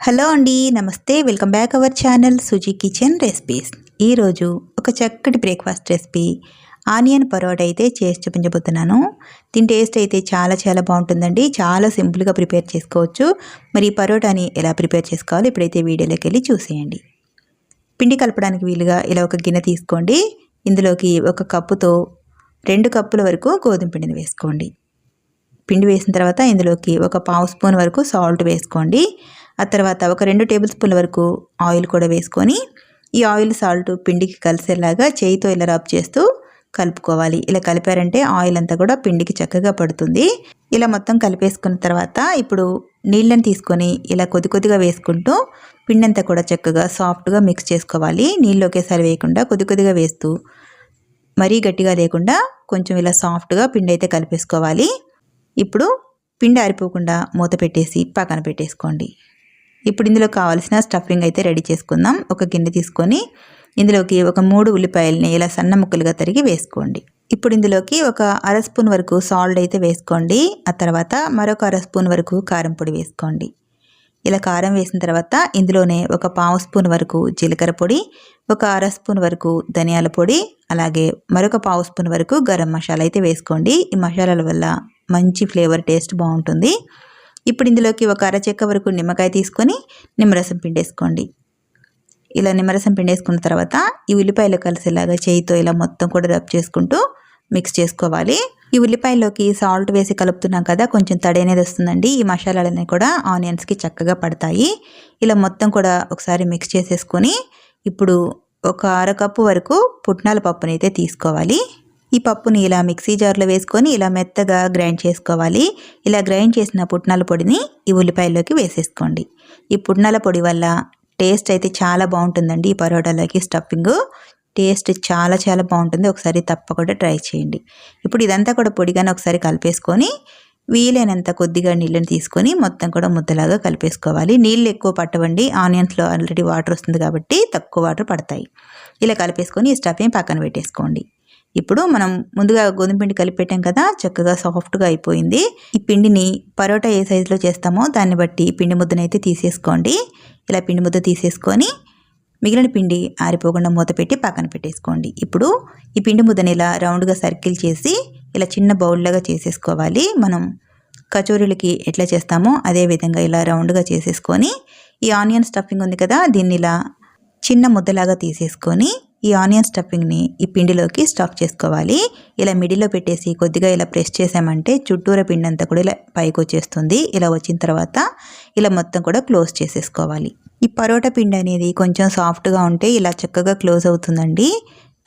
Hello అండి, నమస్తే. Welcome back our channel Suji kitchen recipes. ఈరోజు ఒక చక్కటి బ్రేక్ఫాస్ట్ రెసిపీ ఆనియన్ పరోటా అయితే చేసి చూపించబోతున్నాను. దీని టేస్ట్ అయితే చాలా బాగుంటుందండి. చాలా సింపుల్గా ప్రిపేర్ చేసుకోవచ్చు. మరి ఈ పరోటాని ఎలా ప్రిపేర్ చేసుకోవాలో ఇప్పుడైతే వీడియోలోకి వెళ్ళి చూసేయండి. పిండి కలపడానికి వీలుగా ఇలా ఒక గిన్నె తీసుకోండి. ఇందులోకి ఒక కప్పుతో 2 కప్పుల వరకు గోధుమ పిండిని వేసుకోండి. పిండి వేసిన తర్వాత ఇందులోకి ఒక పావు స్పూన్ వరకు సాల్ట్ వేసుకోండి. ఆ తర్వాత ఒక 2 టేబుల్ స్పూన్ల వరకు ఆయిల్ కూడా వేసుకొని ఈ ఆయిల్ సాల్ట్ పిండికి కలిసేలాగా చేయితో ఇలా రబ్ చేస్తూ కలుపుకోవాలి. ఇలా కలిపారంటే ఆయిల్ అంతా కూడా పిండికి చక్కగా పడుతుంది. ఇలా మొత్తం కలిపేసుకున్న తర్వాత ఇప్పుడు నీళ్ళని తీసుకొని ఇలా కొద్దిగా వేసుకుంటూ పిండి అంతా కూడా చక్కగా సాఫ్ట్గా మిక్స్ చేసుకోవాలి. నీళ్ళు ఒకేసారి వేయకుండా కొద్దిగా వేస్తూ మరీ గట్టిగా లేకుండా కొంచెం ఇలా సాఫ్ట్గా పిండి అయితే కలిపేసుకోవాలి. ఇప్పుడు పిండి ఆరిపోకుండా మూత పెట్టేసి పక్కన పెట్టేసుకోండి. ఇప్పుడు ఇందులో కావాల్సిన స్టఫింగ్ అయితే రెడీ చేసుకుందాం. ఒక గిన్నె తీసుకొని ఇందులోకి ఒక 3 ఉల్లిపాయలని ఇలా సన్న ముక్కలుగా తరిగి వేసుకోండి. ఇప్పుడు ఇందులోకి ఒక అర స్పూన్ వరకు సాల్ట్ అయితే వేసుకోండి. ఆ తర్వాత మరొక అర స్పూన్ వరకు కారం పొడి వేసుకోండి. ఇలా కారం వేసిన తర్వాత ఇందులోనే ఒక పావు స్పూన్ వరకు జీలకర్ర పొడి, ఒక అర స్పూన్ వరకు ధనియాల పొడి, అలాగే మరొక పావు స్పూన్ వరకు గరం మసాలా అయితే వేసుకోండి. ఈ మసాలాల వల్ల మంచి ఫ్లేవర్ టేస్ట్ బాగుంటుంది. ఇప్పుడు ఇందులోకి ఒక అర చెక్క వరకు నిమ్మకాయ తీసుకొని నిమ్మరసం పిండేసుకోండి. ఇలా నిమ్మరసం పిండేసుకున్న తర్వాత ఈ ఉల్లిపాయలు కలిసేలాగా చేయితో ఇలా మొత్తం కూడా రబ్ చేసుకుంటూ మిక్స్ చేసుకోవాలి. ఈ ఉల్లిపాయలోకి సాల్ట్ వేసి కలుపుతున్నాం కదా, కొంచెం తడి అనేది వస్తుందండి. ఈ మసాలాలన్నీ కూడా ఆనియన్స్కి చక్కగా పడతాయి. ఇలా మొత్తం కూడా ఒకసారి మిక్స్ చేసేసుకొని ఇప్పుడు ఒక అర కప్పు వరకు పుట్నాల పప్పుని అయితే తీసుకోవాలి. ఈ పప్పుని ఇలా మిక్సీ జార్లో వేసుకొని ఇలా మెత్తగా గ్రైండ్ చేసుకోవాలి. ఇలా గ్రైండ్ చేసిన పుట్నాల పొడిని ఈ ఉల్లిపాయల్లోకి వేసేసుకోండి. ఈ పుట్నాల పొడి వల్ల టేస్ట్ అయితే చాలా బాగుంటుందండి. ఈ పరోటాలోకి స్టఫింగ్ టేస్ట్ చాలా బాగుంటుంది. ఒకసారి తప్పకుండా ట్రై చేయండి. ఇప్పుడు ఇదంతా కూడా పొడిగానే ఒకసారి కలిపేసుకొని వీలైనంత కొద్దిగా నీళ్ళని తీసుకొని మొత్తం కూడా ముద్దలాగా కలిపేసుకోవాలి. నీళ్ళు ఎక్కువ పట్టవండి, ఆనియన్స్లో ఆల్రెడీ వాటర్ వస్తుంది కాబట్టి తక్కువ వాటర్ పడతాయి. ఇలా కలిపేసుకొని ఈ స్టఫింగ్ పక్కన పెట్టేసుకోండి. ఇప్పుడు మనం ముందుగా గోధుమ పిండి కలిపి పెట్టాం కదా, చక్కగా సాఫ్ట్గా అయిపోయింది. ఈ పిండిని పరోటా ఏ సైజులో చేస్తామో దాన్ని బట్టి పిండి ముద్దనైతే తీసేసుకోండి. ఇలా పిండి ముద్ద తీసేసుకొని మిగిలిన పిండి ఆరిపోకుండా మూత పెట్టి పక్కన పెట్టేసుకోండి. ఇప్పుడు ఈ పిండి ముద్దని ఇలా రౌండ్గా సర్కిల్ చేసి ఇలా చిన్న బౌల్లాగా చేసేసుకోవాలి. మనం కచోరీలకి ఎట్లా చేస్తామో అదే విధంగా ఇలా రౌండ్గా చేసేసుకొని ఈ ఆనియన్ స్టఫింగ్ ఉంది కదా, దీన్ని ఇలా చిన్న ముద్దలాగా తీసేసుకొని ఈ ఆనియన్ స్టఫింగ్ని ఈ పిండిలోకి స్టఫ్ చేసుకోవాలి. ఇలా మిడిల్లో పెట్టేసి కొద్దిగా ఇలా ప్రెస్ చేసామంటే చుట్టూర పిండి అంతా కూడా ఇలా పైకి వచ్చేస్తుంది. ఇలా వచ్చిన తర్వాత ఇలా మొత్తం కూడా క్లోజ్ చేసేసుకోవాలి. ఈ పరోటా పిండి అనేది కొంచెం సాఫ్ట్గా ఉంటే ఇలా చక్కగా క్లోజ్ అవుతుందండి.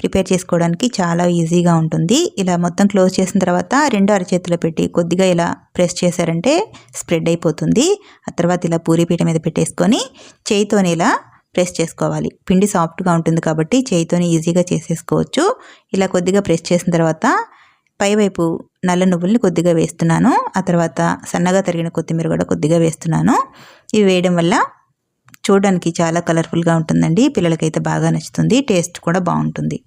ప్రిపేర్ చేసుకోవడానికి చాలా ఈజీగా ఉంటుంది. ఇలా మొత్తం క్లోజ్ చేసిన తర్వాత 2 అరచేతిలో పెట్టి కొద్దిగా ఇలా ప్రెస్ చేశారంటే స్ప్రెడ్ అయిపోతుంది. ఆ తర్వాత ఇలా పూరీ పీట మీద పెట్టేసుకొని చేయితోనే ఇలా ప్రెస్ చేసుకోవాలి. పిండి సాఫ్ట్గా ఉంటుంది కాబట్టి చేయితోనే ఈజీగా చేసేసుకోవచ్చు. ఇలా కొద్దిగా ప్రెస్ చేసిన తర్వాత పైవైపు నల్ల నువ్వుల్ని కొద్దిగా వేస్తున్నాను. ఆ తర్వాత సన్నగా తరిగిన కొత్తిమీర కూడా కొద్దిగా వేస్తున్నాను. ఇవి వేయడం వల్ల చూడడానికి చాలా కలర్ఫుల్గా ఉంటుందండి. పిల్లలకైతే బాగా నచ్చుతుంది, టేస్ట్ కూడా బాగుంటుంది.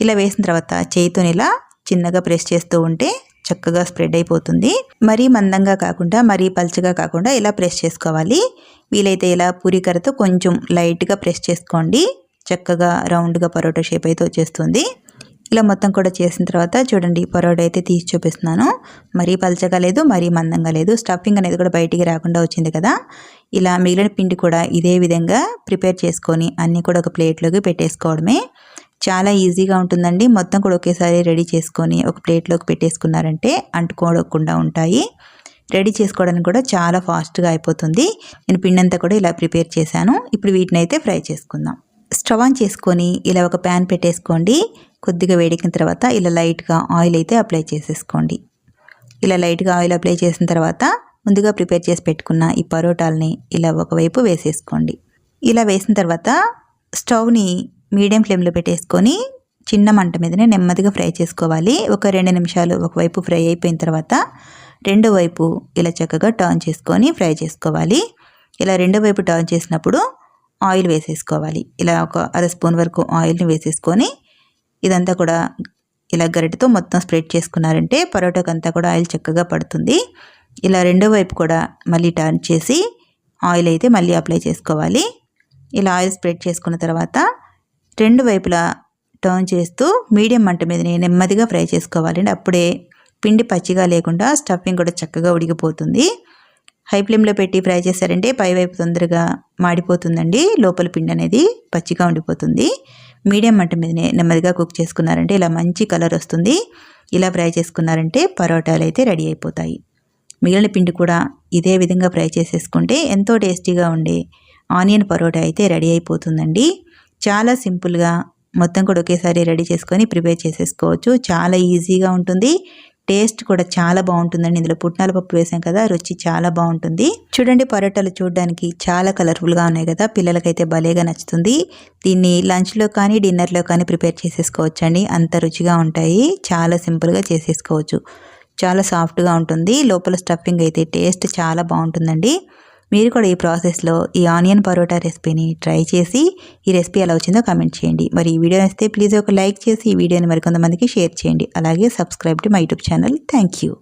ఇలా వేసిన తర్వాత చేయితోని ఇలా చిన్నగా ప్రెస్ చేస్తూ ఉంటే చక్కగా స్ప్రెడ్ అయిపోతుంది. మరీ మందంగా కాకుండా మరీ పల్చగా కాకుండా ఇలా ప్రెస్ చేసుకోవాలి. వీలైతే ఇలా పూరీకరతో కొంచెం లైట్గా ప్రెస్ చేసుకోండి. చక్కగా రౌండ్గా పరోటా షేప్ అయితే వచ్చేస్తుంది. ఇలా మొత్తం కూడా చేసిన తర్వాత చూడండి, పరోటా అయితే తీసి చూపిస్తున్నాను. మరీ పల్చగా లేదు, మరీ మందంగా లేదు. స్టఫింగ్ అనేది కూడా బయటికి రాకుండా వచ్చింది కదా. ఇలా మిగిలిన పిండి కూడా ఇదే విధంగా ప్రిపేర్ చేసుకొని అన్నీ కూడా ఒక ప్లేట్లోకి పెట్టేసుకోవడమే. చాలా ఈజీగా ఉంటుందండి. మొత్తం కూడా ఒకేసారి రెడీ చేసుకొని ఒక ప్లేట్లోకి పెట్టేసుకున్నారంటే అంటుకోకుండా ఉంటాయి. రెడీ చేసుకోవడానికి కూడా చాలా ఫాస్ట్గా అయిపోతుంది. నేను పిండి అంతా కూడా ఇలా ప్రిపేర్ చేశాను. ఇప్పుడు వీటిని అయితే ఫ్రై చేసుకుందాం. స్టవ్ ఆన్ చేసుకొని ఇలా ఒక ప్యాన్ పెట్టేసుకోండి. కొద్దిగా వేడెక్కిన తర్వాత ఇలా లైట్గా ఆయిల్ అయితే అప్లై చేసేసుకోండి. ఇలా లైట్గా ఆయిల్ అప్లై చేసిన తర్వాత ముందుగా ప్రిపేర్ చేసి పెట్టుకున్న ఈ పరోటాలని ఇలా ఒకవైపు వేసేసుకోండి. ఇలా వేసిన తర్వాత స్టవ్ని మీడియం ఫ్లేమ్లో పెట్టేసుకొని చిన్న మంట మీదనే నెమ్మదిగా ఫ్రై చేసుకోవాలి. ఒక 2 నిమిషాలు ఒకవైపు ఫ్రై అయిపోయిన తర్వాత రెండో వైపు ఇలా చక్కగా టర్న్ చేసుకొని ఫ్రై చేసుకోవాలి. ఇలా రెండో వైపు టర్న్ చేసినప్పుడు ఆయిల్ వేసేసుకోవాలి. ఇలా ఒక అర స్పూన్ వరకు ఆయిల్ని వేసేసుకొని ఇదంతా కూడా ఇలా గరిటెతో మొత్తం స్ప్రెడ్ చేసుకున్నారంటే పరోటాకు అంతా కూడా ఆయిల్ చక్కగా పడుతుంది. ఇలా రెండో వైపు కూడా మళ్ళీ టర్న్ చేసి ఆయిల్ అయితే మళ్ళీ అప్లై చేసుకోవాలి. ఇలా ఆయిల్ స్ప్రెడ్ చేసుకున్న తర్వాత 2 వైపులా టర్న్ చేస్తూ మీడియం మంట మీద నెమ్మదిగా ఫ్రై చేసుకోవాలండి. అప్పుడే పిండి పచ్చిగా లేకుండా స్టఫింగ్ కూడా చక్కగా ఉడికిపోతుంది. హై ఫ్లేమ్లో పెట్టి ఫ్రై చేశారంటే పైవైపు తొందరగా మాడిపోతుందండి, లోపల పిండి అనేది పచ్చిగా ఉండిపోతుంది. మీడియం మంట మీద నెమ్మదిగా కుక్ చేసుకున్నారంటే ఇలా మంచి కలర్ వస్తుంది. ఇలా ఫ్రై చేసుకున్నారంటే పరోటాలు అయితే రెడీ అయిపోతాయి. మిగిలిన పిండి కూడా ఇదే విధంగా ఫ్రై చేసేసుకుంటే ఎంతో టేస్టీగా ఉండే ఆనియన్ పరోటా అయితే రెడీ అయిపోతుందండి. చాలా సింపుల్గా మొత్తం కూడా ఒకేసారి రెడీ చేసుకొని ప్రిపేర్ చేసేసుకోవచ్చు. చాలా ఈజీగా ఉంటుంది. టేస్ట్ కూడా చాలా బాగుంటుందండి. ఇందులో పుట్నాల పప్పు వేసాం కదా, రుచి చాలా బాగుంటుంది. చూడండి, పరోటాలు చూడడానికి చాలా కలర్ఫుల్గా ఉన్నాయి కదా, పిల్లలకైతే భలేగా నచ్చుతుంది. దీన్ని లంచ్లో కానీ డిన్నర్లో కానీ ప్రిపేర్ చేసేసుకోవచ్చండి. అంత రుచిగా ఉంటాయి. చాలా సింపుల్గా చేసేసుకోవచ్చు. చాలా సాఫ్ట్గా ఉంటుంది. లోపల స్టఫింగ్ అయితే టేస్ట్ చాలా బాగుంటుందండి. మీరు కూడా ఈ ప్రాసెస్లో ఈ ఆనియన్ పరోటా రెసిపీని ట్రై చేసి ఈ రెసిపీ ఎలా వచ్చిందో కామెంట్ చేయండి. మరి ఈ వీడియో నచ్చితే ప్లీజ్ ఒక లైక్ చేసి ఈ వీడియోని మరికొంతమందికి షేర్ చేయండి. అలాగే subscribe to my YouTube channel. Thank you.